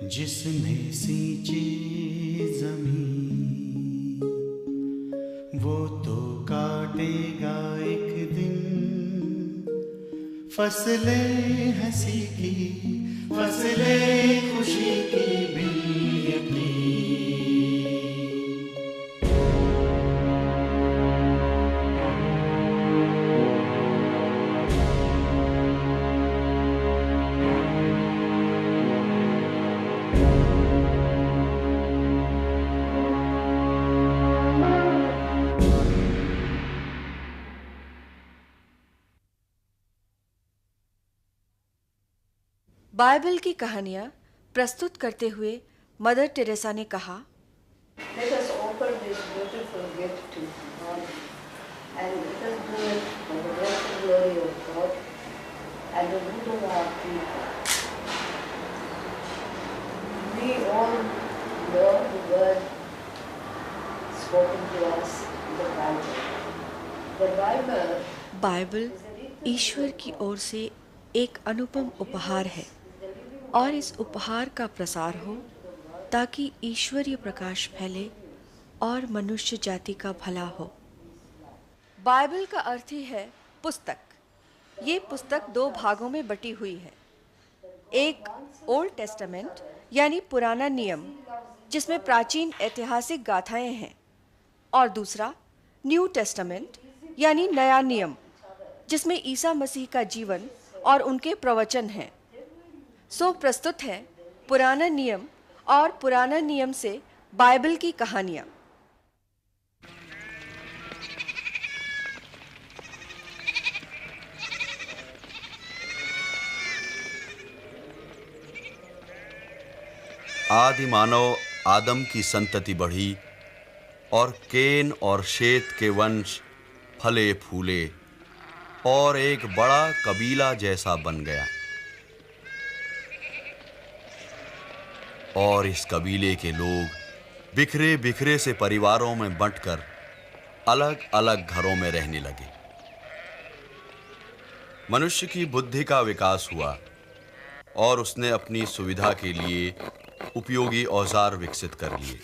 जिसने सींची जमीन वो तो काटेगा एक दिन फसलें हंसी की, फसलें खुशी की भी अपनी। बाइबल की कहानियाँ प्रस्तुत करते हुए मदर टेरेसा ने कहा, Let us offer this beautiful gift to God, and let us do it for the blessed glory of God and the good of our people. We all know the word spoken to us in the Bible. The Bible Bible ईश्वर की ओर से एक अनुपम उपहार है और इस उपहार का प्रसार हो ताकि ईश्वरीय प्रकाश फैले और मनुष्य जाति का भला हो। बाइबल का अर्थ ही है पुस्तक। ये पुस्तक दो भागों में बटी हुई है। एक ओल्ड टेस्टामेंट यानी पुराना नियम जिसमें प्राचीन ऐतिहासिक गाथाएं हैं, और दूसरा न्यू टेस्टामेंट यानी नया नियम जिसमें ईसा मसीह का जीवन और उनके प्रवचन हैं। सो प्रस्तुत है पुराना नियम और पुराना नियम से बाइबल की कहानियाँ। आदि मानव आदम की संतति बढ़ी और केन और शेत के वंश फले फूले और एक बड़ा कबीला जैसा बन गया। और इस कबीले के लोग बिखरे बिखरे से परिवारों में बंटकर अलग अलग घरों में रहने लगे। मनुष्य की बुद्धि का विकास हुआ और उसने अपनी सुविधा के लिए उपयोगी औजार विकसित कर लिए।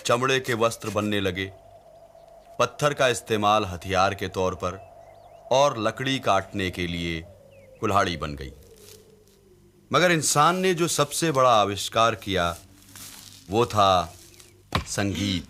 चमड़े के वस्त्र बनने लगे, पत्थर का इस्तेमाल हथियार के तौर पर और लकड़ी काटने के लिए कुल्हाड़ी बन गई। मगर इंसान ने जो सबसे बड़ा आविष्कार किया वो था संगीत।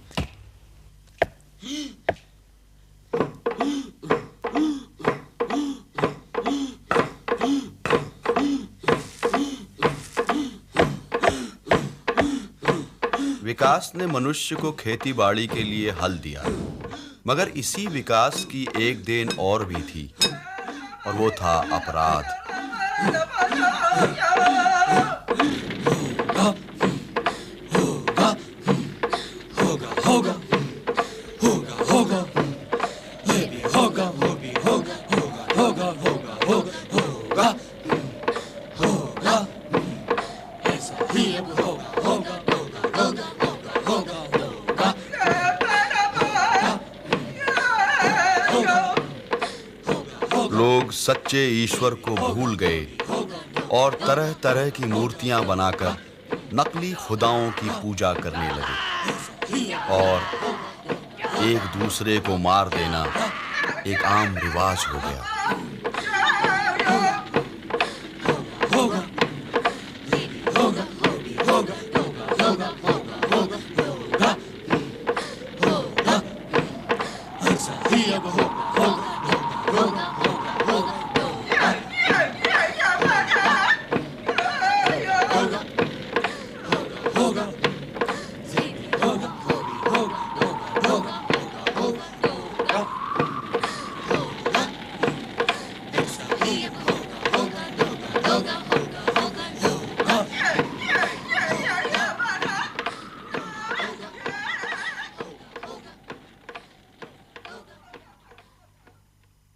विकास ने मनुष्य को खेती बाड़ी के लिए हल दिया, मगर इसी विकास की एक देन और भी थी और वो था अपराध। लोग सच्चे ईश्वर को भूल गए और तरह तरह की मूर्तियां बनाकर नकली खुदाओं की पूजा करने लगे और एक दूसरे को मार देना एक आम रिवाज हो गया।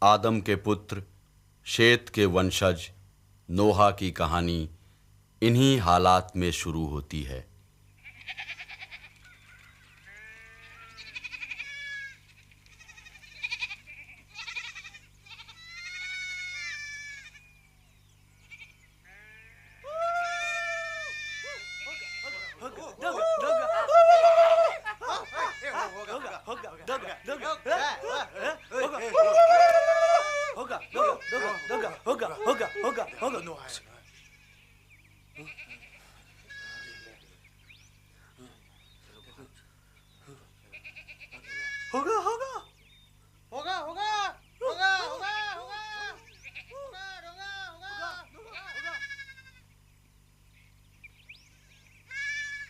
आदम के पुत्र शेत के वंशज नोहा की कहानी इन्हीं हालात में शुरू होती है।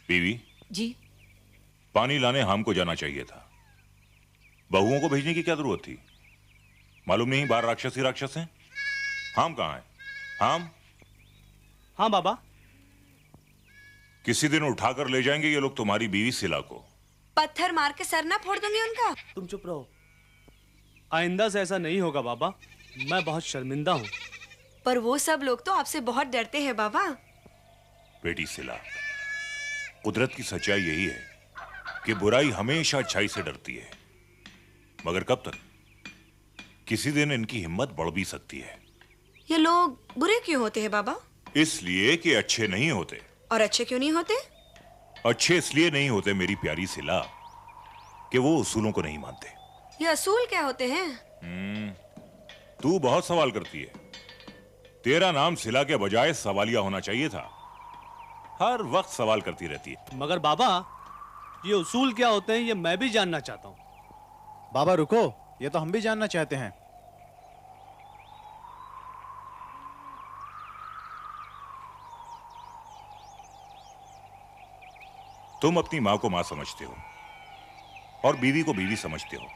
बीवी जी पानी लाने हम को जाना चाहिए था। बहुओं को भेजने की क्या जरूरत थी? मालूम नहीं बाहर राक्षस ही राक्षस हैं। हम कहाँ हैं? हम हाँ बाबा। किसी दिन उठाकर ले जाएंगे ये लोग तुम्हारी बीवी सिला को। पत्थर मार के सर ना फोड़ दूंगी उनका। तुम चुप रहो। आइंदा से ऐसा नहीं होगा बाबा। मैं बहुत शर्मिंदा हूँ। पर वो सब लोग तो आपसे बहुत डरते हैं बाबा। बेटी सिला, कुदरत की सच्चाई यही है कि बुराई हमेशा अच्छाई से डरती है, मगर कब तक? किसी दिन इनकी हिम्मत बढ़ भी सकती है। ये लोग बुरे क्यों होते हैं बाबा? इसलिए कि अच्छे नहीं होते। और अच्छे क्यों नहीं होते? अच्छे इसलिए नहीं होते मेरी प्यारी सिला कि वो उसूलों को नहीं मानते। ये असूल क्या होते हैं? तू बहुत सवाल करती है। तेरा नाम सिला के बजाय सवालिया होना चाहिए था। हर वक्त सवाल करती रहती है। मगर बाबा ये उसूल क्या होते हैं ये मैं भी जानना चाहता हूँ। बाबा रुको, ये तो हम भी जानना चाहते हैं। तुम अपनी मां को मां समझते हो और बीवी को बीवी समझते हो।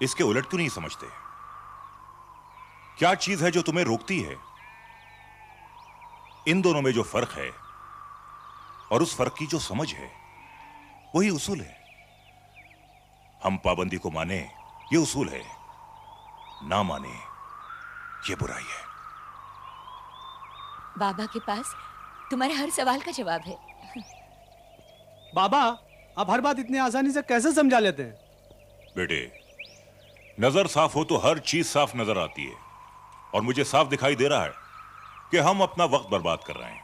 इसके उलट क्यों नहीं समझते? क्या चीज है जो तुम्हें रोकती है? इन दोनों में जो फर्क है और उस फर्क की जो समझ है वही उसूल है। हम पाबंदी को माने ये उसूल है, ना माने ये बुराई है। बाबा के पास तुम्हारे हर सवाल का जवाब है। बाबा आप हर बात इतनी आसानी से कैसे समझा लेते हैं? बेटे, नजर साफ हो तो हर चीज साफ नजर आती है और मुझे साफ दिखाई दे रहा है कि हम अपना वक्त बर्बाद कर रहे हैं।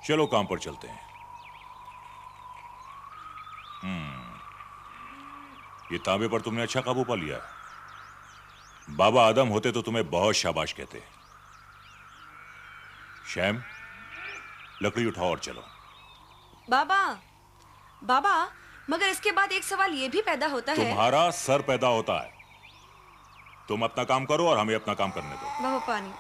चलो काम पर चलते हैं। ये तांबे पर तुमने अच्छा काबू पा लिया। बाबा आदम होते तो तुम्हें बहुत शाबाश कहते। शैम, लकड़ी उठाओ और चलो। बाबा बाबा मगर इसके बाद एक सवाल ये भी पैदा होता है। तुम्हारा सर पैदा होता है। तुम अपना काम करो और हमें अपना काम करने दो। बाबा पानी।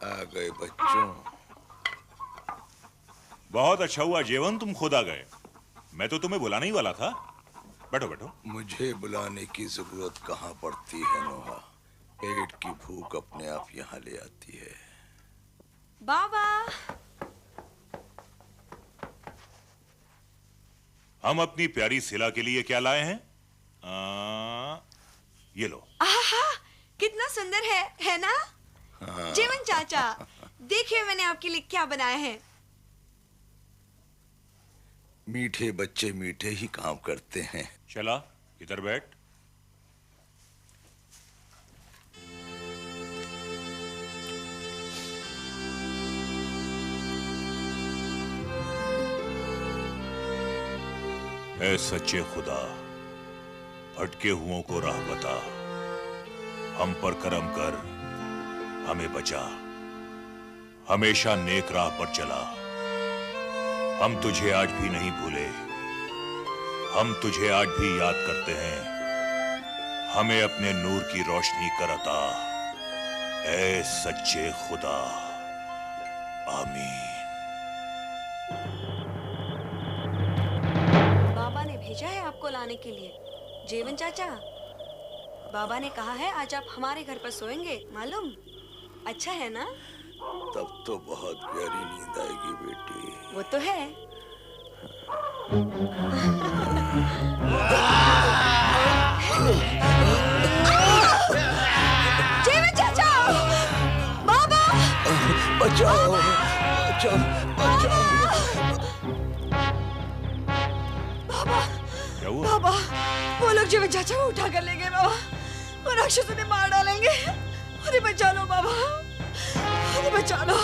आ गए बच्चों। बहुत अच्छा हुआ जेवन तुम खुद आ गए। मैं तो तुम्हें बुलाने ही वाला था। बैठो बैठो। मुझे बुलाने की जरूरत कहाँ पड़ती है नोहा। पेट की भूख अपने आप यहाँ ले आती है। बाबा हम अपनी प्यारी सिला के लिए क्या लाए हैं? ये लो। आहा कितना सुंदर है ना? जीवन चाचा देखिए मैंने आपके लिए क्या बनाया है। मीठे बच्चे मीठे ही काम करते हैं। चला इधर बैठ। ऐ सच्चे खुदा, भटके हुओं को राह बता, हम पर करम कर, हमें बचा, हमेशा नेक राह पर चला। हम तुझे आज भी नहीं भूले, हम तुझे आज भी याद करते हैं, हमें अपने नूर की रोशनी कर अता, ऐ सच्चे खुदा, आमीन। बाबा ने भेजा है आपको लाने के लिए। जेवन चाचा, बाबा ने कहा है आज आप हमारे घर पर सोएंगे, मालूम? अच्छा है ना? तब तो बहुत गहरी नींद आएगी बेटी। वो तो है। जेवन चाचा, बाबा, बचाओ, बचाओ, बचाओ। क्या हुआ? बाबा, वो लोग जीवन चाचा को उठा कर ले गए बाबा। वो राक्षस उन्हें मार डालेंगे। अरे बचा लो बाबा, अरे बचा लो।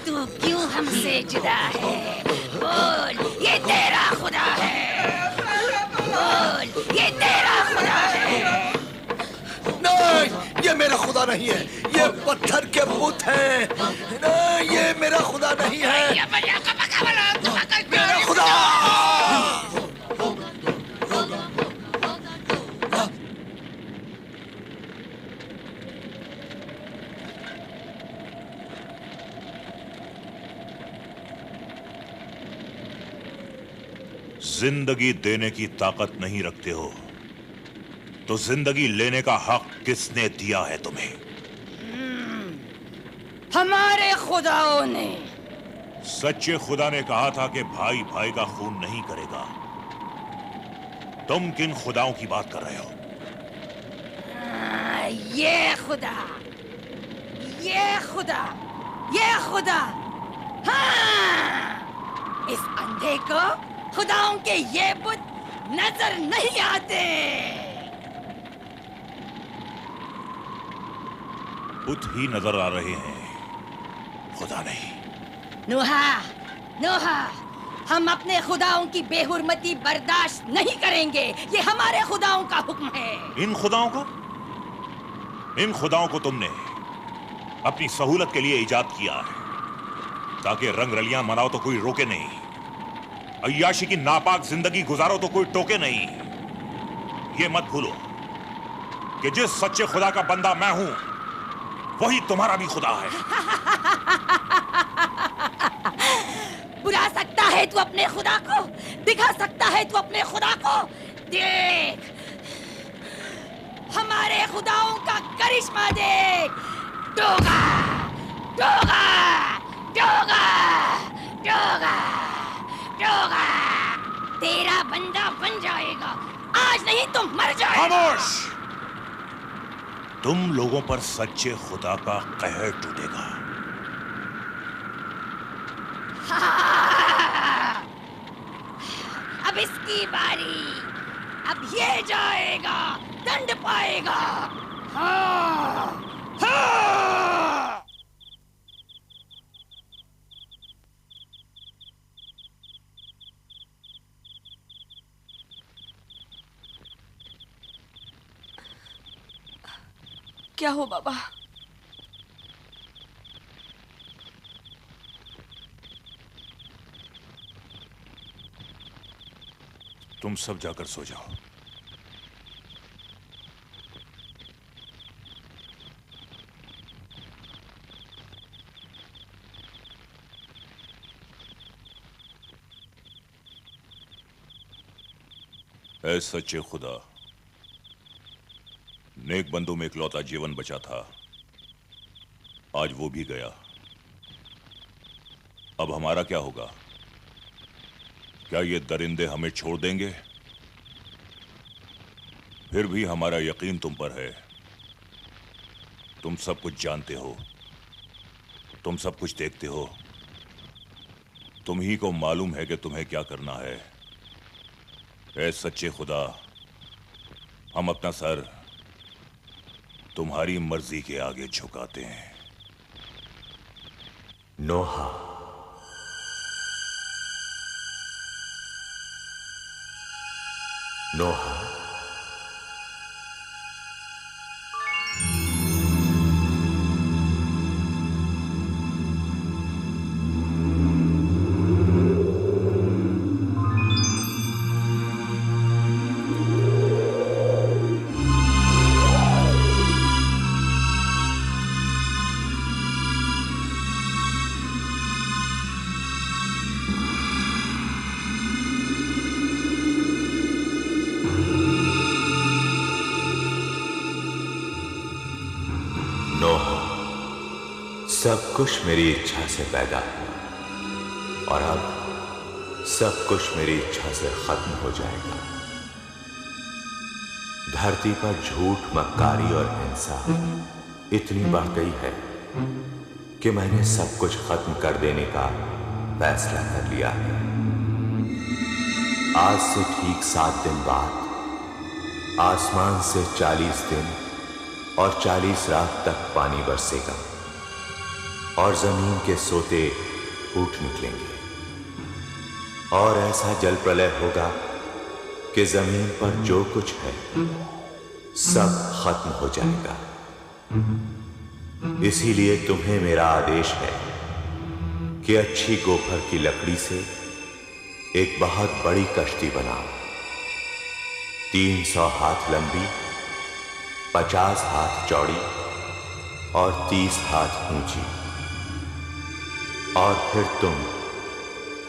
तू क्यों हमसे जुदा है? बोल, ये तेरा खुदा है। बोल, ये तेरा खुदा है। नहीं, ये मेरा खुदा नहीं है, ये पत्थर के बुत हैं। नहीं, ये मेरा खुदा नहीं है, मेरा खुदा। जिंदगी देने की ताकत नहीं रखते हो तो जिंदगी लेने का हक किसने दिया है तुम्हें? हमारे खुदाओं ने। सच्चे खुदा ने कहा था कि भाई भाई का खून नहीं करेगा। तुम किन खुदाओं की बात कर रहे हो? ये खुदा, ये खुदा, ये खुदा। हाँ, इस अंधे को खुदाओं के ये बुत नजर नहीं आते। बुत ही नजर आ रहे हैं, खुदा नहीं। नूहा, नूहा, हम अपने खुदाओं की बेहुरमती बर्दाश्त नहीं करेंगे। ये हमारे खुदाओं का हुक्म है। इन खुदाओं का? इन खुदाओं को तुमने अपनी सहूलत के लिए इजाद किया है ताकि रंगरलियां मनाओ तो कोई रोके नहीं, अय्याशी की नापाक जिंदगी गुजारो तो कोई टोके नहीं। ये मत भूलो कि जिस सच्चे खुदा का बंदा मैं हूं वही तुम्हारा भी खुदा है। बुला सकता है तू अपने खुदा को, दिखा सकता है तू अपने खुदा को। देख, हमारे खुदाओं का करिश्मा देख। डोगा, डोगा, डोगा, डोगा, डोगा, तेरा बंदा बन जाएगा। आज नहीं तो मर जाएगा। खामोश! तुम लोगों पर सच्चे खुदा का कहर टूटेगा। अब इसकी बारी, अब ये जाएगा, दंड पाएगा। हाँ, हाँ। क्या हो बाबा? तुम सब जाकर सो जाओ। ऐ सच्चे खुदा, नेक बंदों में इकलौता जीवन बचा था, आज वो भी गया। अब हमारा क्या होगा? क्या ये दरिंदे हमें छोड़ देंगे? फिर भी हमारा यकीन तुम पर है। तुम सब कुछ जानते हो, तुम सब कुछ देखते हो। तुम ही को मालूम है कि तुम्हें क्या करना है। ऐ सच्चे खुदा, हम अपना सर तुम्हारी मर्जी के आगे झुकाते हैं। नोहा, नोहा, सब कुछ मेरी इच्छा से पैदा हुआ और अब सब कुछ मेरी इच्छा से खत्म हो जाएगा। धरती पर झूठ, मक्कारी और हिंसा इतनी बढ़ गई है कि मैंने सब कुछ खत्म कर देने का फैसला कर लिया है। आज से ठीक 7 दिन बाद आसमान से 40 दिन और 40 रात तक पानी बरसेगा और जमीन के सोते फूट निकलेंगे और ऐसा जल प्रलय होगा कि जमीन पर जो कुछ है सब खत्म हो जाएगा। इसीलिए तुम्हें मेरा आदेश है कि अच्छी गोफर की लकड़ी से एक बहुत बड़ी कश्ती बनाओ, 300 हाथ लंबी, 50 हाथ चौड़ी और 30 हाथ ऊंची। और फिर तुम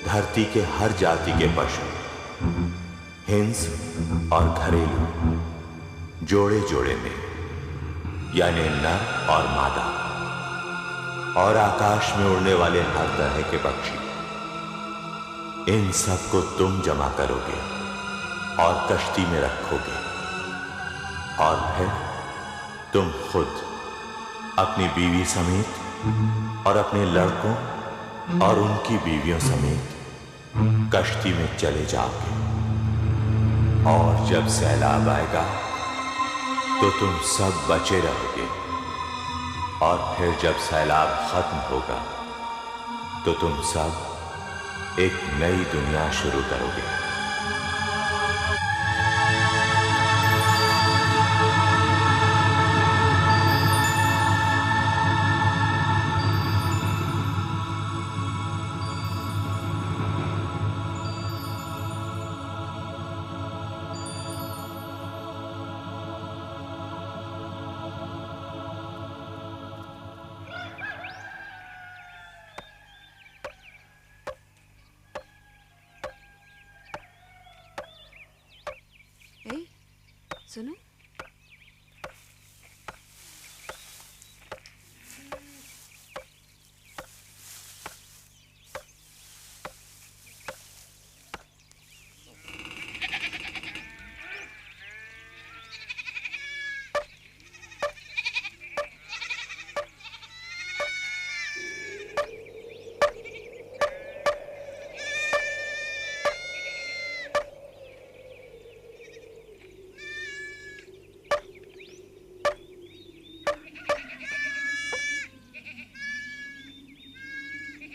धरती के हर जाति के पशु, हिंस और घरेलू जोड़े जोड़े में, यानी नर और मादा, और आकाश में उड़ने वाले हर तरह के पक्षी, इन सब को तुम जमा करोगे और कश्ती में रखोगे। और फिर तुम खुद अपनी बीवी समेत और अपने लड़कों और उनकी बीवियों समेत कश्ती में चले जाओगे। और जब सैलाब आएगा तो तुम सब बचे रहोगे और फिर जब सैलाब खत्म होगा तो तुम सब एक नई दुनिया शुरू करोगे। सुनो,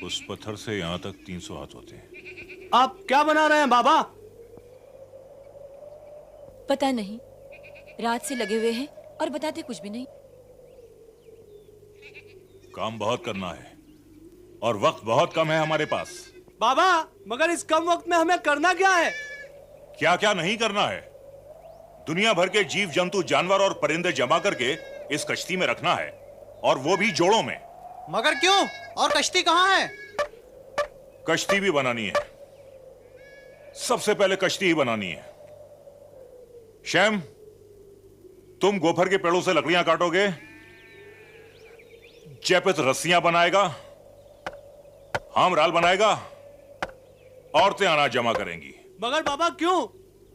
उस पत्थर से यहां तक 300 हाथ होते हैं। आप क्या बना रहे हैं बाबा? पता नहीं, रात से लगे हुए हैं और बताते कुछ भी नहीं। काम बहुत करना है और वक्त बहुत कम है हमारे पास। बाबा, मगर इस कम वक्त में हमें करना क्या है? क्या क्या नहीं करना है? दुनिया भर के जीव जंतु, जानवर और परिंदे जमा करके इस कश्ती में रखना है, और वो भी जोड़ों में। मगर क्यों? और कश्ती कहाँ है? कश्ती भी बनानी है। सबसे पहले कश्ती ही बनानी है। शैम, तुम गोफर के पेड़ों से लकड़ियां काटोगे, जैपित रस्सियां बनाएगा, हामराल बनाएगा, औरतें अनाज जमा करेंगी। मगर बाबा क्यों?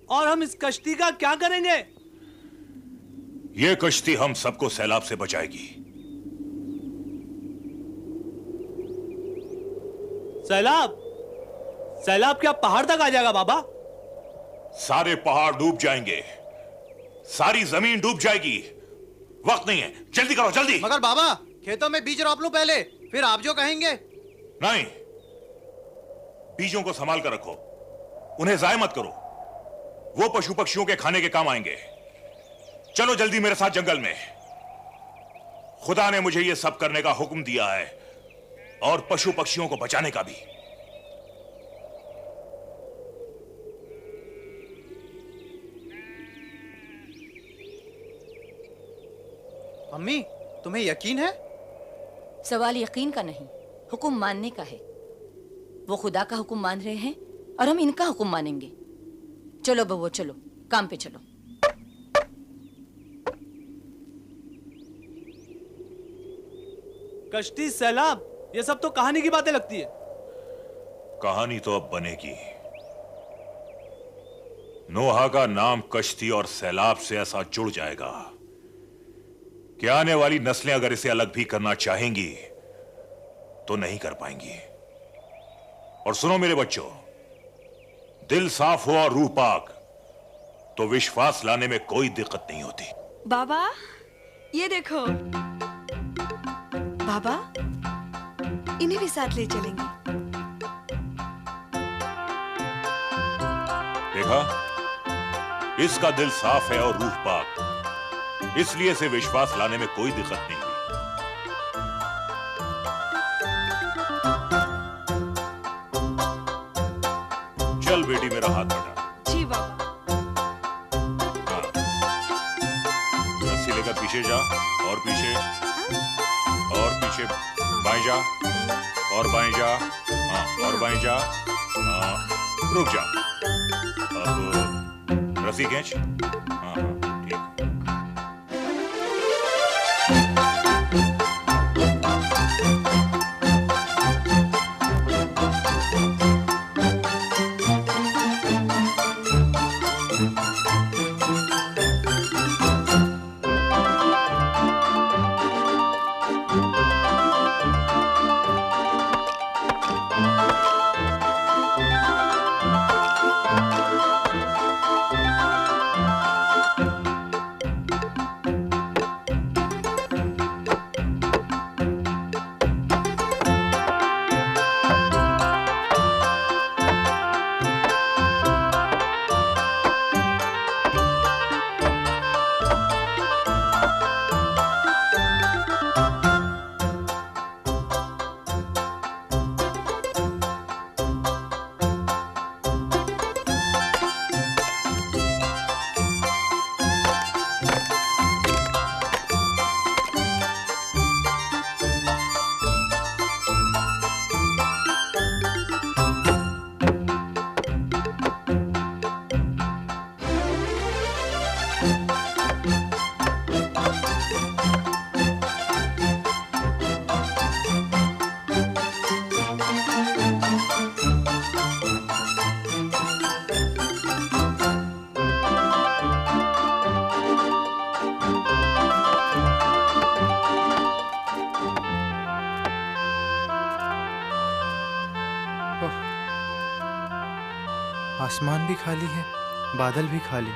और हम इस कश्ती का क्या करेंगे? ये कश्ती हम सबको सैलाब से बचाएगी। सैलाब? सैलाब क्या पहाड़ तक आ जाएगा बाबा? सारे पहाड़ डूब जाएंगे, सारी जमीन डूब जाएगी। वक्त नहीं है, जल्दी करो जल्दी। मगर बाबा, खेतों में बीज रोप लूं पहले, फिर आप जो कहेंगे। नहीं, बीजों को संभाल कर रखो, उन्हें जाय मत करो। वो पशु पक्षियों के खाने के काम आएंगे। चलो जल्दी मेरे साथ जंगल में। खुदा ने मुझे यह सब करने का हुक्म दिया है, और पशु पक्षियों को बचाने का भी। अम्मी, तुम्हें यकीन है? सवाल यकीन का नहीं, हुक्म मानने का है। वो खुदा का हुक्म मान रहे हैं और हम इनका हुक्म मानेंगे। चलो बबुआ, चलो काम पे चलो। कश्ती, सैलाब, ये सब तो कहानी की बातें लगती है। कहानी तो अब बनेगी। नोहा का नाम कश्ती और सैलाब से ऐसा जुड़ जाएगा कि आने वाली नस्लें अगर इसे अलग भी करना चाहेंगी तो नहीं कर पाएंगी। और सुनो मेरे बच्चों, दिल साफ हो और रूह पाक, तो विश्वास लाने में कोई दिक्कत नहीं होती। बाबा, ये देखो। बाबा, इन्हें भी साथ ले चलेंगे। देखा, इसका दिल साफ है और रूह पाक, इसलिए इसे विश्वास लाने में कोई दिक्कत नहीं हुई। चल बेटी, मेरा हाथ बढ़ा। जी बाबा। हाँ, रस्सी लेकर पीछे जा, और पीछे, और पीछे, बाएं जा, और बाएं जा, हाँ, और बाएं जा, हाँ, रुक जा। अब रस्सी खींच। हाँ हाँ, ठीक। आसमान भी खाली है, बादल भी खाली।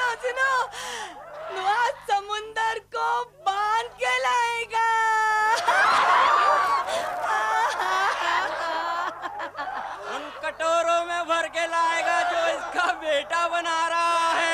सुनो सुनो नुआ समुंदर को बांध के लाएगा। उन कटोरों में भर के लाएगा जो इसका बेटा बना रहा है।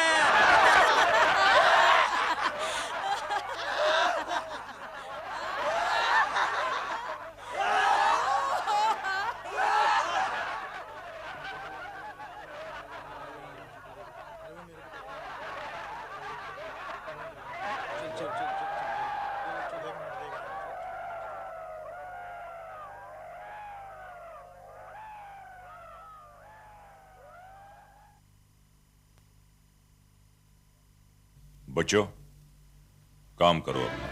बच्चों, काम करो अपना।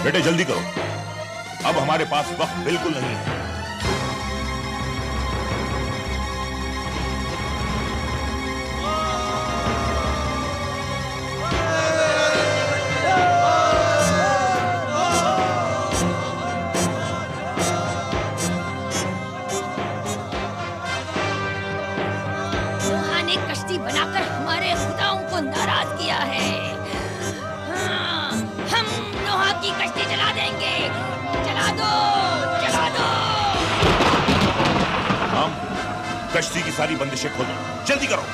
बेटे जल्दी करो, अब हमारे पास वक्त बिल्कुल नहीं है। नोहा ने कश्ती बनाकर हमारे खुदाओं को नाराज किया है। हाँ, हम नोहा की कश्ती जला देंगे। जला दो, जला दो। हम कश्ती की सारी बंदिशें खोलो, जल्दी करो।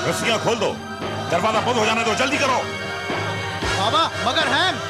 रस्सियां खोल दो, दरवाजा बंद हो जाने दो, जल्दी करो। बाबा मगर हैम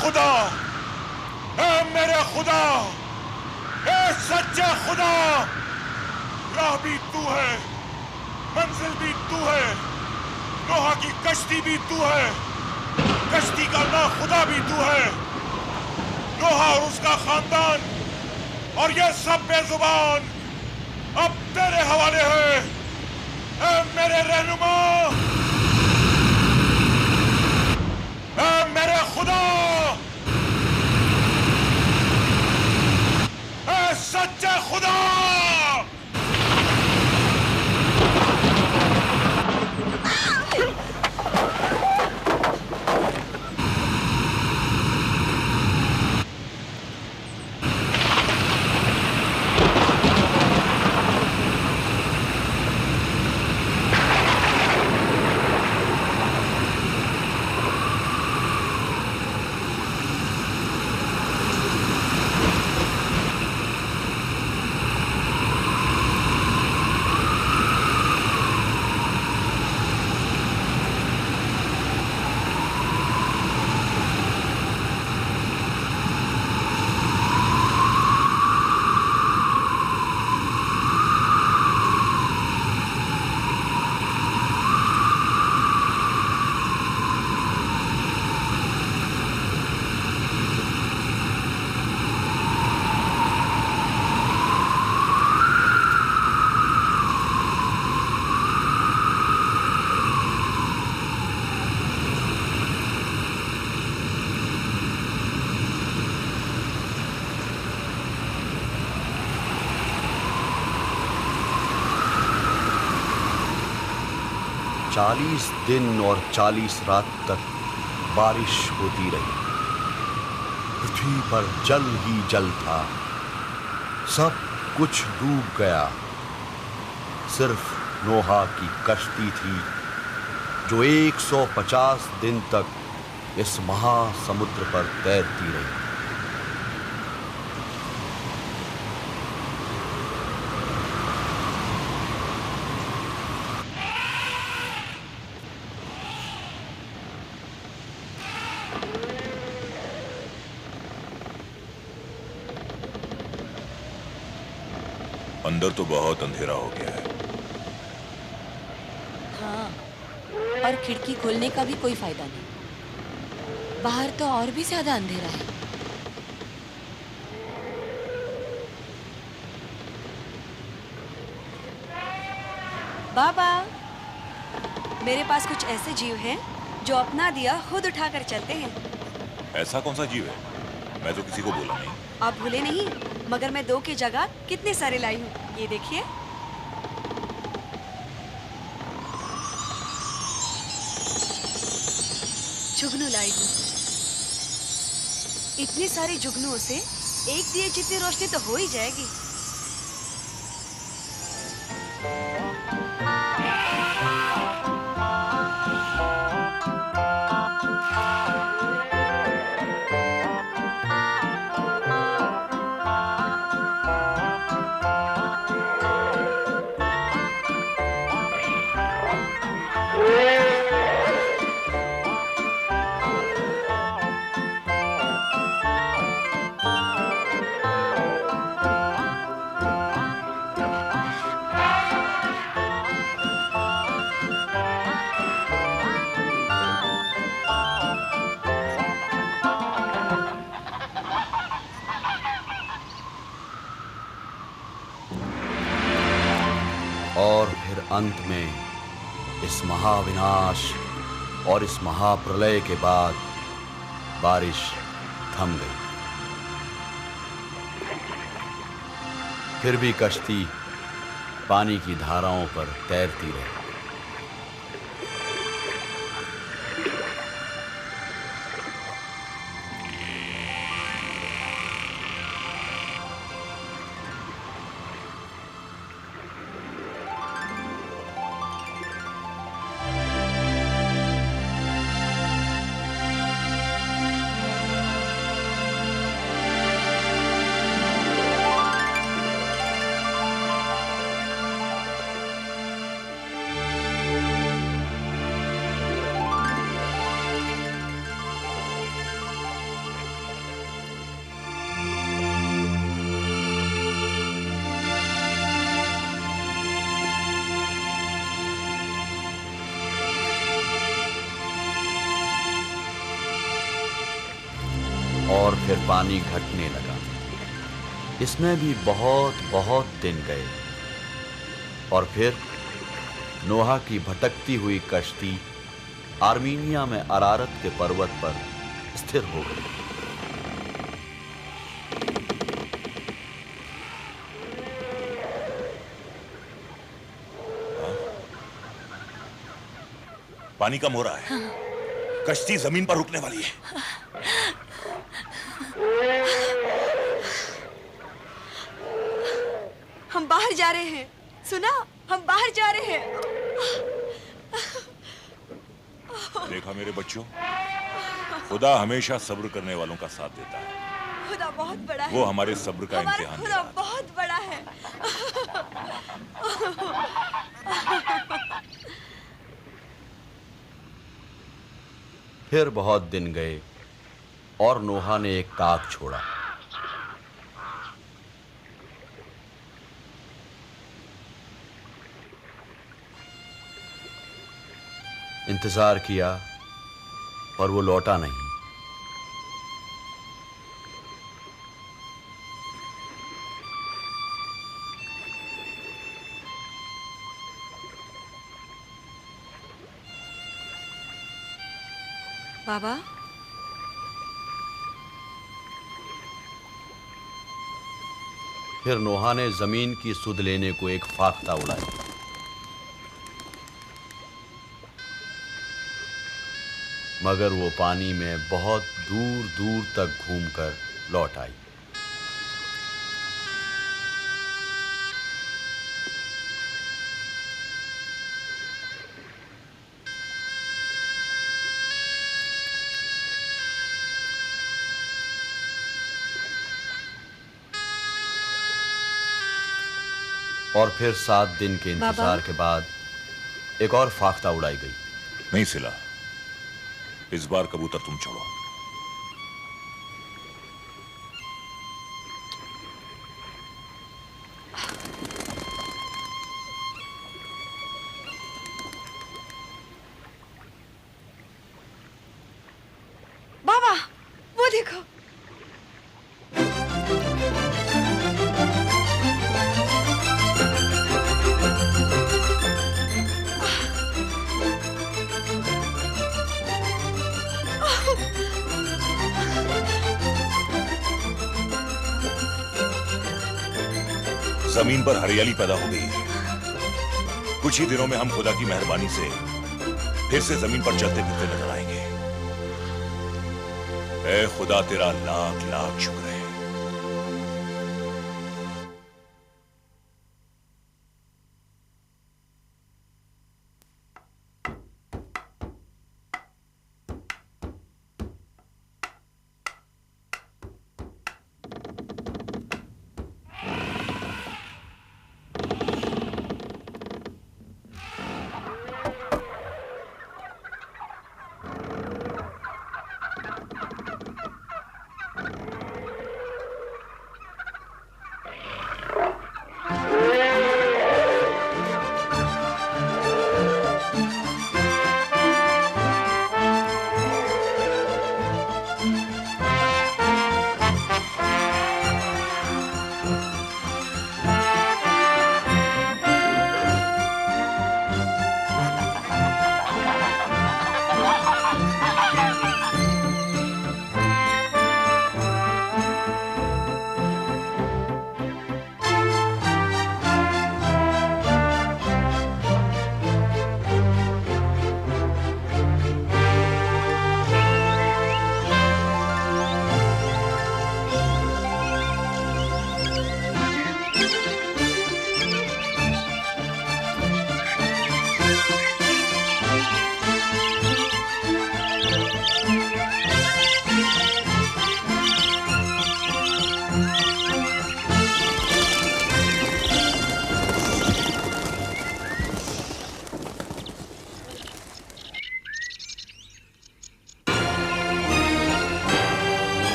खुदा, ऐ मेरे खुदा, ऐ सच्चे खुदा, राह भी तू है, मंजिल भी तू है, नोहा की कश्ती भी तू है, कश्ती का ना खुदा भी तू है, नोहा और उसका खानदान और ये सब बेजुबान अब तेरे हवाले है, ऐ मेरे रहनुमा। खुदा! चालीस दिन और 40 रात तक बारिश होती रही। पृथ्वी पर जल ही जल था, सब कुछ डूब गया। सिर्फ नोहा की कश्ती थी जो 150 दिन तक इस महासमुद्र पर तैरती रही। अंदर तो बहुत अंधेरा हो गया है। हाँ, और खिड़की खोलने का भी कोई फायदा नहीं। बाहर तो और भी ज्यादा अंधेरा है। बाबा, मेरे पास कुछ ऐसे जीव हैं जो अपना दिया खुद उठाकर चलते हैं। ऐसा कौन सा जीव है? मैं तो किसी को बोला नहीं। आप भूले नहीं, मगर मैं 2 की जगह कितने सारे लाई हूँ। ये देखिए। जुगनू लाई हूँ। इतने सारे जुगनुओं से एक दिए जितनी रोशनी तो हो ही जाएगी। और फिर अंत में इस महाविनाश और इस महाप्रलय के बाद बारिश थम गई। फिर भी कश्ती पानी की धाराओं पर तैरती रही। और फिर पानी घटने लगा। इसमें भी बहुत बहुत दिन गए और फिर नोहा की भटकती हुई कश्ती आर्मीनिया में अरारत के पर्वत पर स्थिर हो गई। पानी कम हो रहा है। कश्ती जमीन पर रुकने वाली है। हम बाहर जा रहे हैं। सुना, हम बाहर जा रहे हैं। देखा मेरे बच्चों, खुदा हमेशा सब्र करने वालों का साथ देता है। खुदा बहुत बड़ा है। वो हमारे सब्र का इम्तिहान ले खुदा रहा है। बहुत बड़ा है। फिर बहुत दिन गए और नोहा ने एक काक छोड़ा। इंतजार किया पर वो लौटा नहीं। बाबा, फिर नोहा ने जमीन की सुध लेने को एक फाख्ता उड़ाया। मगर वो पानी में बहुत दूर दूर तक घूमकर लौट आई। और फिर 7 दिन के इंतजार के बाद एक और फाख्ता उड़ाई गई। नहीं सिला, इस बार कबूतर तुम छोड़ो। बाबा, वो देखो। जमीन पर हरियाली पैदा हो गई है। कुछ ही दिनों में हम खुदा की मेहरबानी से फिर से जमीन पर चलते फिरते नजर आएंगे। ऐ खुदा, तेरा लाख लाख शुक्र है।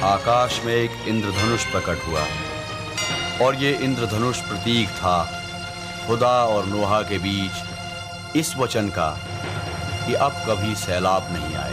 आकाश में एक इंद्रधनुष प्रकट हुआ और ये इंद्रधनुष प्रतीक था खुदा और नोहा के बीच इस वचन का कि अब कभी सैलाब नहीं आएगा।